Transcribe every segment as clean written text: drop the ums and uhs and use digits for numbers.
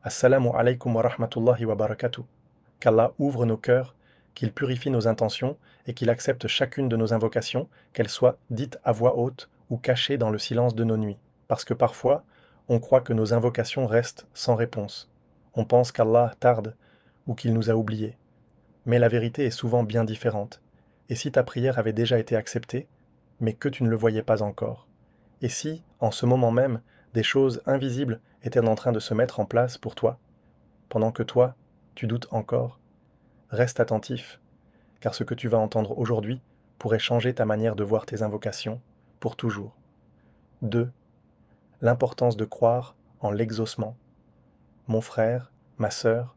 Assalamu alaikum wa rahmatullahi wa barakatuh. Qu'Allah ouvre nos cœurs, qu'il purifie nos intentions et qu'il accepte chacune de nos invocations, qu'elles soient dites à voix haute ou cachées dans le silence de nos nuits. Parce que parfois, on croit que nos invocations restent sans réponse. On pense qu'Allah tarde ou qu'il nous a oubliés. Mais la vérité est souvent bien différente. Et si ta prière avait déjà été acceptée, mais que tu ne le voyais pas encore? Et si, en ce moment même, des choses invisibles étaient en train de se mettre en place pour toi, pendant que toi, tu doutes encore? Reste attentif, car ce que tu vas entendre aujourd'hui pourrait changer ta manière de voir tes invocations pour toujours. 2. L'importance de croire en l'exaucement. Mon frère, ma sœur,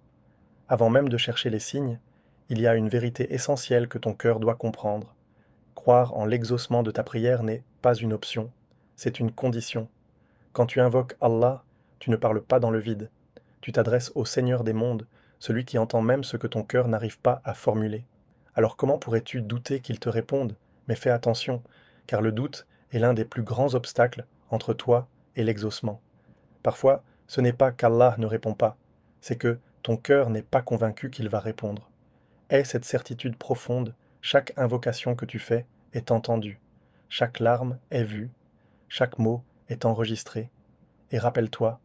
avant même de chercher les signes, il y a une vérité essentielle que ton cœur doit comprendre. Croire en l'exaucement de ta prière n'est pas une option, c'est une condition. Quand tu invoques Allah, tu ne parles pas dans le vide. Tu t'adresses au Seigneur des mondes, celui qui entend même ce que ton cœur n'arrive pas à formuler. Alors comment pourrais-tu douter qu'il te réponde? Mais fais attention, car le doute est l'un des plus grands obstacles entre toi et l'exaucement. Parfois, ce n'est pas qu'Allah ne répond pas, c'est que ton cœur n'est pas convaincu qu'il va répondre. Aie cette certitude profonde, chaque invocation que tu fais est entendue, chaque larme est vue, chaque mot est enregistré. Et rappelle-toi,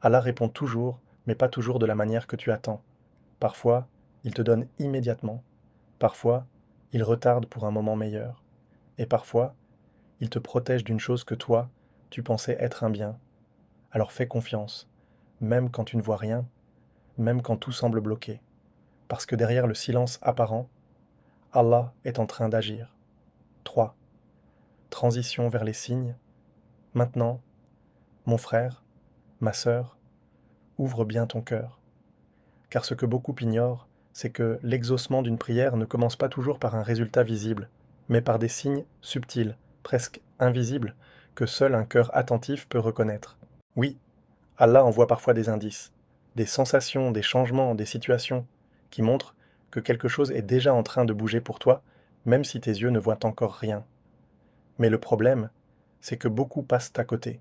Allah répond toujours, mais pas toujours de la manière que tu attends. Parfois, il te donne immédiatement. Parfois, il retarde pour un moment meilleur. Et parfois, il te protège d'une chose que toi, tu pensais être un bien. Alors fais confiance, même quand tu ne vois rien, même quand tout semble bloqué. Parce que derrière le silence apparent, Allah est en train d'agir. 3. Transition vers les signes. Maintenant, mon frère, ma sœur, ouvre bien ton cœur. Car ce que beaucoup ignorent, c'est que l'exaucement d'une prière ne commence pas toujours par un résultat visible, mais par des signes subtils, presque invisibles, que seul un cœur attentif peut reconnaître. Oui, Allah envoie parfois des indices, des sensations, des changements, des situations, qui montrent que quelque chose est déjà en train de bouger pour toi, même si tes yeux ne voient encore rien. Mais le problème, c'est que beaucoup passent à côté.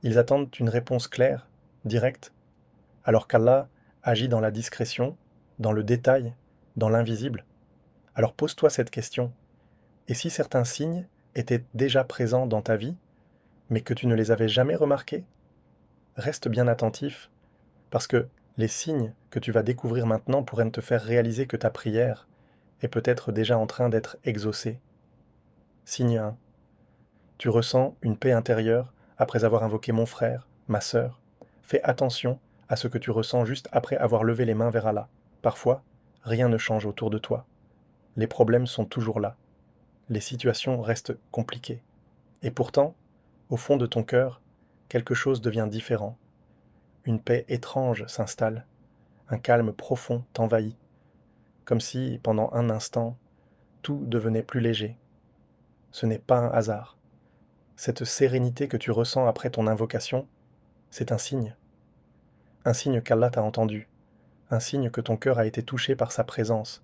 Ils attendent une réponse claire, directe, alors qu'Allah agit dans la discrétion, dans le détail, dans l'invisible. Alors pose-toi cette question. Et si certains signes étaient déjà présents dans ta vie, mais que tu ne les avais jamais remarqués? Reste bien attentif, parce que les signes que tu vas découvrir maintenant pourraient te faire réaliser que ta prière est peut-être déjà en train d'être exaucée. Signe 1. Tu ressens une paix intérieure après avoir invoqué mon frère, ma sœur. Fais attention à ce que tu ressens juste après avoir levé les mains vers Allah. Parfois, rien ne change autour de toi. Les problèmes sont toujours là. Les situations restent compliquées. Et pourtant, au fond de ton cœur, quelque chose devient différent. Une paix étrange s'installe. Un calme profond t'envahit. Comme si, pendant un instant, tout devenait plus léger. Ce n'est pas un hasard. Cette sérénité que tu ressens après ton invocation, c'est un signe. Un signe qu'Allah t'a entendu. Un signe que ton cœur a été touché par sa présence.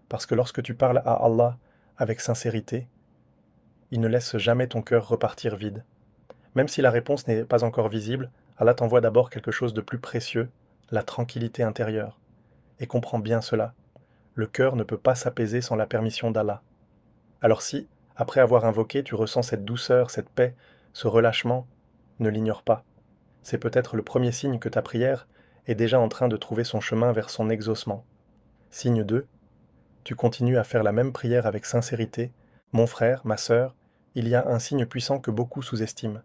Parce que lorsque tu parles à Allah avec sincérité, il ne laisse jamais ton cœur repartir vide. Même si la réponse n'est pas encore visible, Allah t'envoie d'abord quelque chose de plus précieux, la tranquillité intérieure. Et comprends bien cela. Le cœur ne peut pas s'apaiser sans la permission d'Allah. Alors si, après avoir invoqué, tu ressens cette douceur, cette paix, ce relâchement, ne l'ignore pas. C'est peut-être le premier signe que ta prière est déjà en train de trouver son chemin vers son exaucement. Signe 2. Tu continues à faire la même prière avec sincérité. Mon frère, ma sœur, il y a un signe puissant que beaucoup sous-estiment.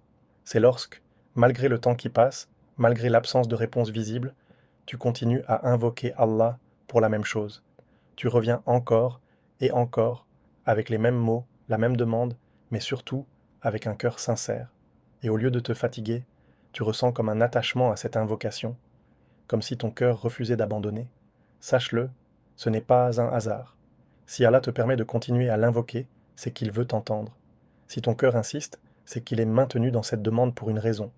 C'est lorsque, malgré le temps qui passe, malgré l'absence de réponse visible, tu continues à invoquer Allah pour la même chose. Tu reviens encore et encore avec les mêmes mots, la même demande, mais surtout avec un cœur sincère. Et au lieu de te fatiguer, tu ressens comme un attachement à cette invocation, comme si ton cœur refusait d'abandonner. Sache-le, ce n'est pas un hasard. Si Allah te permet de continuer à l'invoquer, c'est qu'il veut t'entendre. Si ton cœur insiste, c'est qu'il est maintenu dans cette demande pour une raison.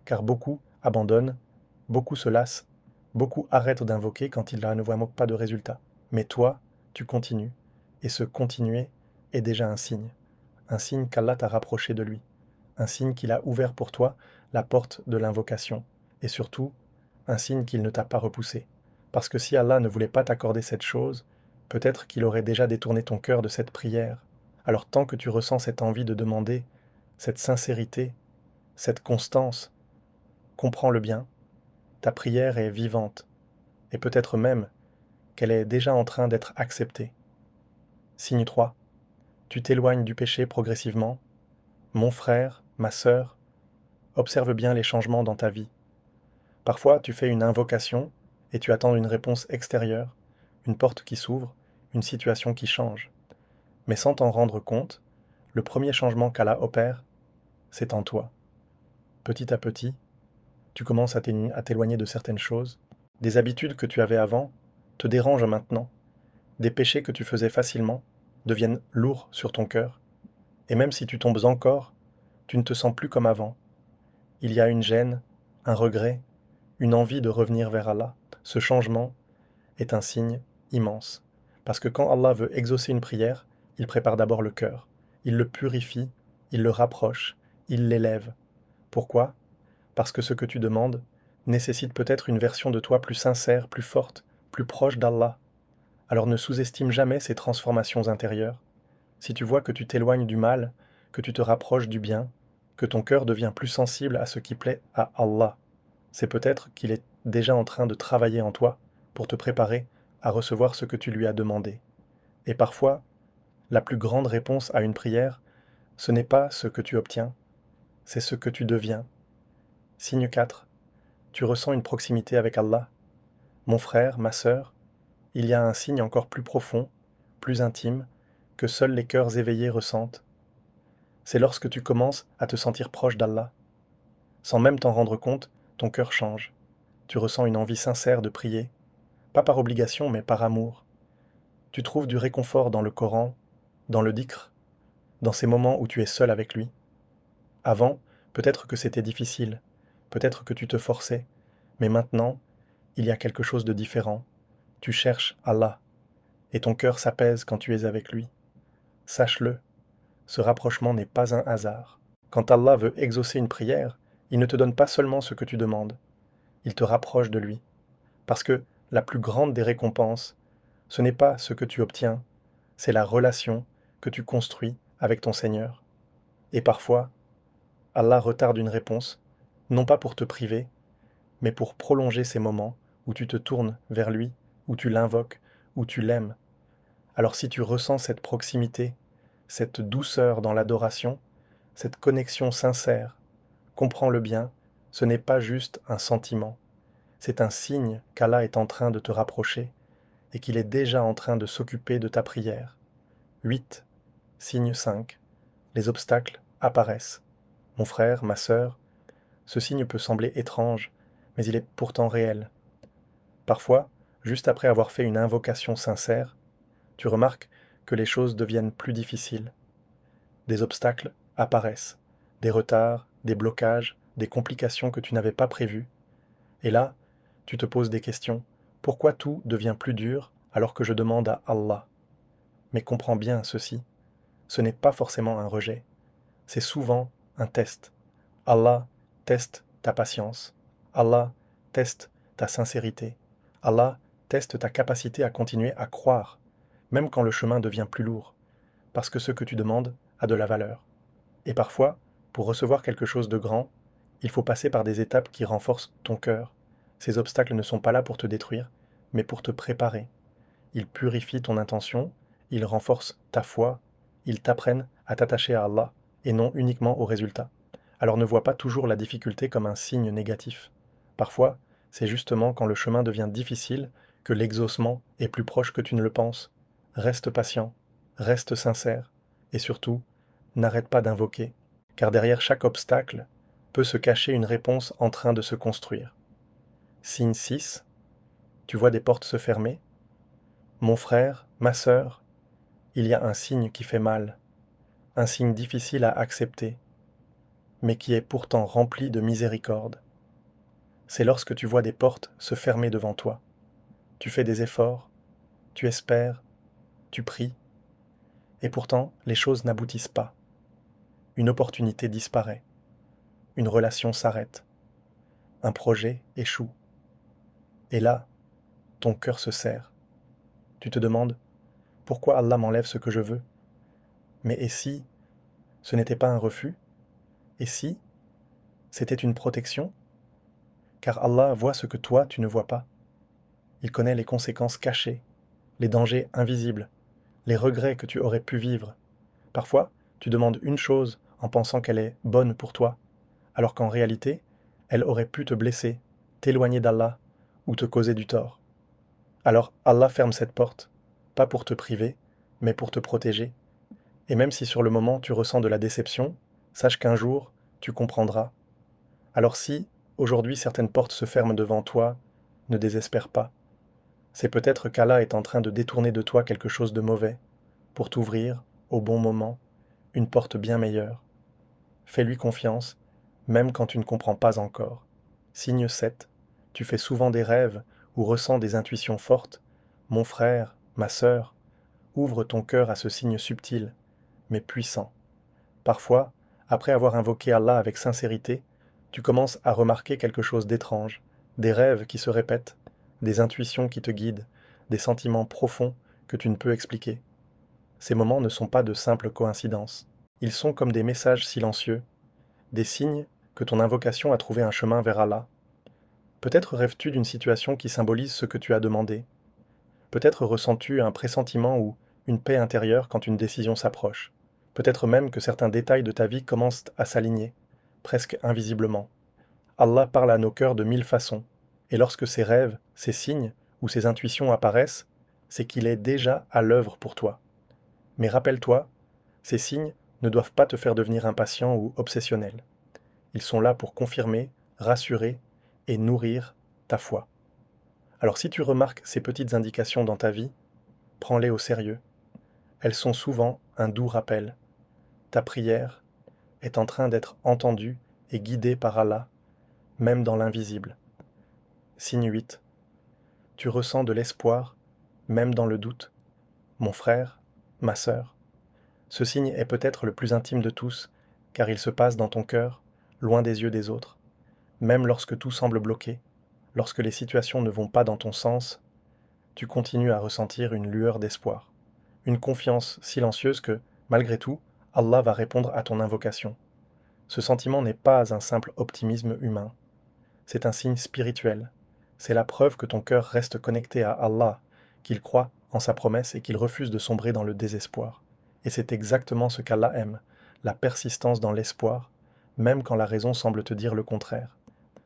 Car beaucoup abandonnent, beaucoup se lassent, beaucoup arrêtent d'invoquer quand ils ne voient pas de résultat. Mais toi, tu continues. Et ce continuer est déjà un signe qu'Allah t'a rapproché de lui, un signe qu'il a ouvert pour toi la porte de l'invocation, et surtout, un signe qu'il ne t'a pas repoussé. Parce que si Allah ne voulait pas t'accorder cette chose, peut-être qu'il aurait déjà détourné ton cœur de cette prière. Alors tant que tu ressens cette envie de demander, cette sincérité, cette constance, comprends-le bien, ta prière est vivante, et peut-être même qu'elle est déjà en train d'être acceptée. Signe 3. Tu t'éloignes du péché progressivement. Mon frère, ma sœur, observe bien les changements dans ta vie. Parfois, tu fais une invocation et tu attends une réponse extérieure, une porte qui s'ouvre, une situation qui change. Mais sans t'en rendre compte, le premier changement qu'Allah opère, c'est en toi. Petit à petit, tu commences à t'éloigner de certaines choses. Des habitudes que tu avais avant te dérangent maintenant. Des péchés que tu faisais facilement deviennent lourds sur ton cœur. Et même si tu tombes encore, tu ne te sens plus comme avant. Il y a une gêne, un regret, une envie de revenir vers Allah. Ce changement est un signe immense. Parce que quand Allah veut exaucer une prière, il prépare d'abord le cœur. Il le purifie, il le rapproche, il l'élève. Pourquoi? Parce que ce que tu demandes nécessite peut-être une version de toi plus sincère, plus forte, plus proche d'Allah. Alors ne sous-estime jamais ces transformations intérieures. Si tu vois que tu t'éloignes du mal, que tu te rapproches du bien, que ton cœur devient plus sensible à ce qui plaît à Allah, c'est peut-être qu'il est déjà en train de travailler en toi pour te préparer à recevoir ce que tu lui as demandé. Et parfois, la plus grande réponse à une prière, ce n'est pas ce que tu obtiens, c'est ce que tu deviens. Signe 4. Tu ressens une proximité avec Allah. Mon frère, ma sœur, il y a un signe encore plus profond, plus intime, que seuls les cœurs éveillés ressentent. C'est lorsque tu commences à te sentir proche d'Allah. Sans même t'en rendre compte, ton cœur change. Tu ressens une envie sincère de prier, pas par obligation mais par amour. Tu trouves du réconfort dans le Coran, dans le dhikr, dans ces moments où tu es seul avec lui. Avant, peut-être que c'était difficile, peut-être que tu te forçais, mais maintenant, il y a quelque chose de différent. Tu cherches Allah, et ton cœur s'apaise quand tu es avec lui. Sache-le, ce rapprochement n'est pas un hasard. Quand Allah veut exaucer une prière, il ne te donne pas seulement ce que tu demandes, il te rapproche de lui. Parce que la plus grande des récompenses, ce n'est pas ce que tu obtiens, c'est la relation que tu construis avec ton Seigneur. Et parfois, Allah retarde une réponse, non pas pour te priver, mais pour prolonger ces moments où tu te tournes vers lui, où tu l'invoques, où tu l'aimes. Alors si tu ressens cette proximité, cette douceur dans l'adoration, cette connexion sincère, comprends-le bien, ce n'est pas juste un sentiment, c'est un signe qu'Allah est en train de te rapprocher et qu'il est déjà en train de s'occuper de ta prière. 8. Signe 5. Les obstacles apparaissent. Mon frère, ma sœur, ce signe peut sembler étrange, mais il est pourtant réel. Parfois, juste après avoir fait une invocation sincère, tu remarques que les choses deviennent plus difficiles. Des obstacles apparaissent, des retards, des blocages, des complications que tu n'avais pas prévues. Et là, tu te poses des questions. Pourquoi tout devient plus dur alors que je demande à Allah? Mais comprends bien ceci, ce n'est pas forcément un rejet, c'est souvent un test. Allah teste ta patience. Allah teste ta sincérité. Allah teste ta capacité à continuer à croire, même quand le chemin devient plus lourd, parce que ce que tu demandes a de la valeur. Et parfois, pour recevoir quelque chose de grand, il faut passer par des étapes qui renforcent ton cœur. Ces obstacles ne sont pas là pour te détruire, mais pour te préparer. Ils purifient ton intention, ils renforcent ta foi, ils t'apprennent à t'attacher à Allah et non uniquement au résultat. Alors ne vois pas toujours la difficulté comme un signe négatif. Parfois, c'est justement quand le chemin devient difficile que l'exaucement est plus proche que tu ne le penses. Reste patient, reste sincère, et surtout, n'arrête pas d'invoquer, car derrière chaque obstacle peut se cacher une réponse en train de se construire. Signe 6. Tu vois des portes se fermer. Mon frère, ma sœur, il y a un signe qui fait mal, un signe difficile à accepter, mais qui est pourtant rempli de miséricorde. C'est lorsque tu vois des portes se fermer devant toi. Tu fais des efforts, tu espères, tu pries, et pourtant les choses n'aboutissent pas. Une opportunité disparaît, une relation s'arrête, un projet échoue. Et là, ton cœur se serre. Tu te demandes, pourquoi Allah m'enlève ce que je veux? Mais et si ce n'était pas un refus? Et si c'était une protection? Car Allah voit ce que toi tu ne vois pas. Il connaît les conséquences cachées, les dangers invisibles, les regrets que tu aurais pu vivre. Parfois, tu demandes une chose en pensant qu'elle est bonne pour toi, alors qu'en réalité, elle aurait pu te blesser, t'éloigner d'Allah ou te causer du tort. Alors Allah ferme cette porte, pas pour te priver, mais pour te protéger. Et même si sur le moment tu ressens de la déception, sache qu'un jour, tu comprendras. Alors si, aujourd'hui, certaines portes se ferment devant toi, ne désespère pas. C'est peut-être qu'Allah est en train de détourner de toi quelque chose de mauvais, pour t'ouvrir, au bon moment, une porte bien meilleure. Fais-lui confiance, même quand tu ne comprends pas encore. Signe 7. Tu fais souvent des rêves ou ressens des intuitions fortes. Mon frère, ma sœur, ouvre ton cœur à ce signe subtil, mais puissant. Parfois, après avoir invoqué Allah avec sincérité, tu commences à remarquer quelque chose d'étrange, des rêves qui se répètent, des intuitions qui te guident, des sentiments profonds que tu ne peux expliquer. Ces moments ne sont pas de simples coïncidences. Ils sont comme des messages silencieux, des signes que ton invocation a trouvé un chemin vers Allah. Peut-être rêves-tu d'une situation qui symbolise ce que tu as demandé. Peut-être ressens-tu un pressentiment ou une paix intérieure quand une décision s'approche. Peut-être même que certains détails de ta vie commencent à s'aligner, presque invisiblement. Allah parle à nos cœurs de mille façons, et lorsque ces rêves, ces signes ou ces intuitions apparaissent, c'est qu'il est déjà à l'œuvre pour toi. Mais rappelle-toi, ces signes ne doivent pas te faire devenir impatient ou obsessionnel. Ils sont là pour confirmer, rassurer et nourrir ta foi. Alors si tu remarques ces petites indications dans ta vie, prends-les au sérieux. Elles sont souvent un doux rappel. Ta prière est en train d'être entendue et guidée par Allah, même dans l'invisible. Signe 8. Tu ressens de l'espoir, même dans le doute. Mon frère, ma sœur. Ce signe est peut-être le plus intime de tous, car il se passe dans ton cœur, loin des yeux des autres. Même lorsque tout semble bloqué, lorsque les situations ne vont pas dans ton sens, tu continues à ressentir une lueur d'espoir, une confiance silencieuse que, malgré tout, Allah va répondre à ton invocation. Ce sentiment n'est pas un simple optimisme humain, c'est un signe spirituel. C'est la preuve que ton cœur reste connecté à Allah, qu'il croit en sa promesse et qu'il refuse de sombrer dans le désespoir. Et c'est exactement ce qu'Allah aime, la persistance dans l'espoir, même quand la raison semble te dire le contraire.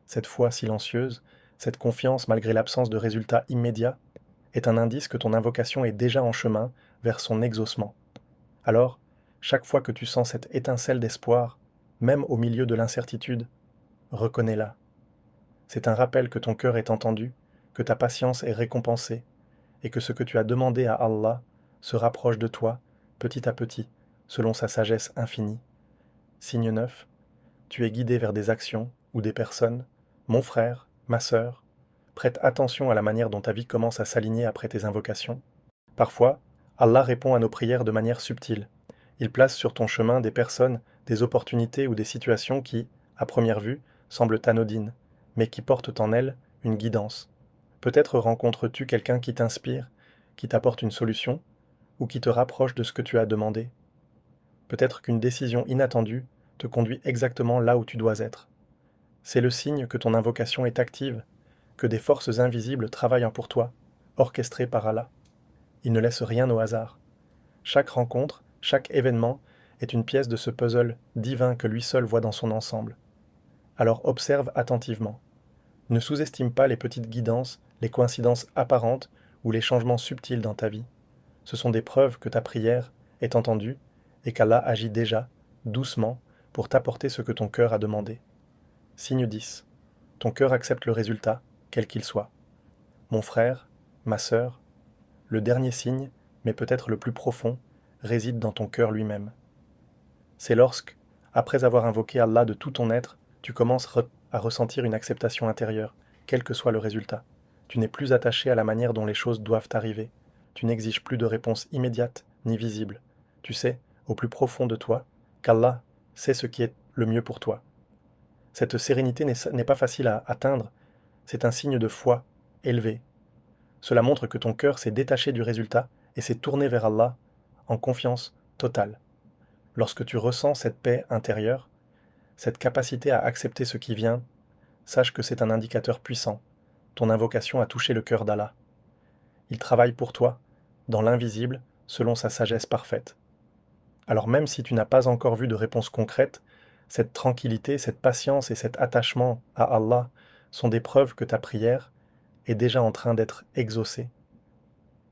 Cette foi silencieuse, cette confiance malgré l'absence de résultats immédiats, est un indice que ton invocation est déjà en chemin vers son exaucement. Alors, chaque fois que tu sens cette étincelle d'espoir, même au milieu de l'incertitude, reconnais-la. C'est un rappel que ton cœur est entendu, que ta patience est récompensée, et que ce que tu as demandé à Allah se rapproche de toi, petit à petit, selon sa sagesse infinie. Signe 9. Tu es guidé vers des actions ou des personnes. Mon frère, ma sœur, prête attention à la manière dont ta vie commence à s'aligner après tes invocations. Parfois, Allah répond à nos prières de manière subtile. Il place sur ton chemin des personnes, des opportunités ou des situations qui, à première vue, semblent anodines, mais qui portent en elles une guidance. Peut-être rencontres-tu quelqu'un qui t'inspire, qui t'apporte une solution, ou qui te rapproche de ce que tu as demandé. Peut-être qu'une décision inattendue te conduit exactement là où tu dois être. C'est le signe que ton invocation est active, que des forces invisibles travaillent pour toi, orchestrées par Allah. Il ne laisse rien au hasard. Chaque rencontre, chaque événement est une pièce de ce puzzle divin que lui seul voit dans son ensemble. Alors observe attentivement. Ne sous-estime pas les petites guidances, les coïncidences apparentes ou les changements subtils dans ta vie. Ce sont des preuves que ta prière est entendue et qu'Allah agit déjà, doucement, pour t'apporter ce que ton cœur a demandé. Signe 10. Ton cœur accepte le résultat, quel qu'il soit. Mon frère, ma sœur, le dernier signe, mais peut-être le plus profond, réside dans ton cœur lui-même. C'est lorsque, après avoir invoqué Allah de tout ton être, tu commences à ressentir une acceptation intérieure, quel que soit le résultat. Tu n'es plus attaché à la manière dont les choses doivent arriver. Tu n'exiges plus de réponse immédiate ni visible. Tu sais, au plus profond de toi, qu'Allah sait ce qui est le mieux pour toi. Cette sérénité n'est pas facile à atteindre, c'est un signe de foi élevé. Cela montre que ton cœur s'est détaché du résultat et s'est tourné vers Allah en confiance totale. Lorsque tu ressens cette paix intérieure, cette capacité à accepter ce qui vient, sache que c'est un indicateur puissant. Ton invocation a touché le cœur d'Allah. Il travaille pour toi, dans l'invisible, selon sa sagesse parfaite. Alors même si tu n'as pas encore vu de réponse concrète, cette tranquillité, cette patience et cet attachement à Allah sont des preuves que ta prière est déjà en train d'être exaucée.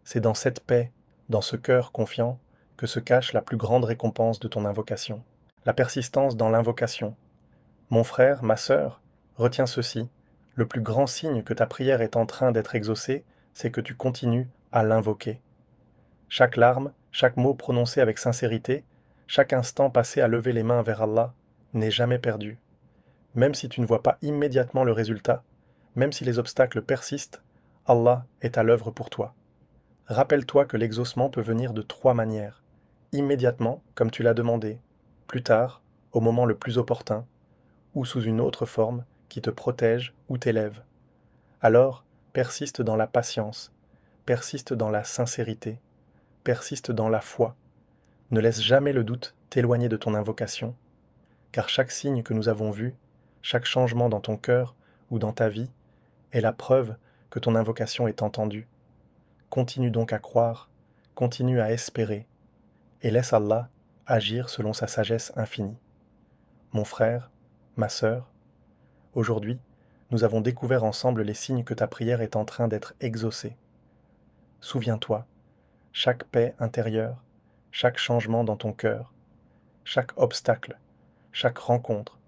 C'est dans cette paix, dans ce cœur confiant, que se cache la plus grande récompense de ton invocation. La persistance dans l'invocation. Mon frère, ma sœur, retiens ceci. Le plus grand signe que ta prière est en train d'être exaucée, c'est que tu continues à l'invoquer. Chaque larme, chaque mot prononcé avec sincérité, chaque instant passé à lever les mains vers Allah n'est jamais perdu. Même si tu ne vois pas immédiatement le résultat, même si les obstacles persistent, Allah est à l'œuvre pour toi. Rappelle-toi que l'exaucement peut venir de 3 manières. Immédiatement, comme tu l'as demandé, plus tard, au moment le plus opportun, ou sous une autre forme qui te protège ou t'élève. Alors, persiste dans la patience, persiste dans la sincérité, persiste dans la foi. Ne laisse jamais le doute t'éloigner de ton invocation, car chaque signe que nous avons vu, chaque changement dans ton cœur ou dans ta vie, est la preuve que ton invocation est entendue. Continue donc à croire, continue à espérer, et laisse Allah agir selon sa sagesse infinie. Mon frère, ma sœur, aujourd'hui, nous avons découvert ensemble les signes que ta prière est en train d'être exaucée. Souviens-toi, chaque paix intérieure, chaque changement dans ton cœur, chaque obstacle, chaque rencontre,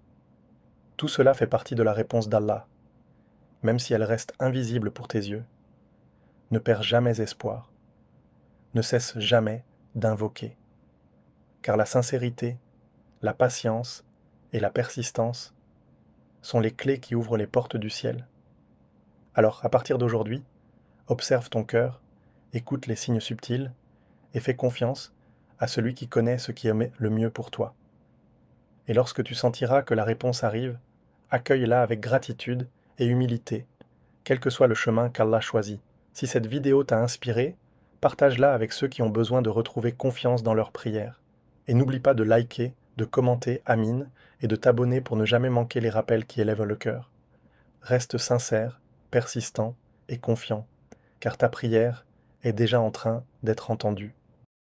tout cela fait partie de la réponse d'Allah, même si elle reste invisible pour tes yeux. Ne perds jamais espoir, ne cesse jamais d'invoquer, car la sincérité, la patience et la persistance sont les clés qui ouvrent les portes du ciel. Alors, à partir d'aujourd'hui, observe ton cœur, écoute les signes subtils et fais confiance à celui qui connaît ce qui est le mieux pour toi. Et lorsque tu sentiras que la réponse arrive, accueille-la avec gratitude et humilité, quel que soit le chemin qu'Allah choisit. Si cette vidéo t'a inspiré, partage-la avec ceux qui ont besoin de retrouver confiance dans leurs prières. Et n'oublie pas de liker, de commenter Amin et de t'abonner pour ne jamais manquer les rappels qui élèvent le cœur. Reste sincère, persistant et confiant, car ta prière est déjà en train d'être entendue.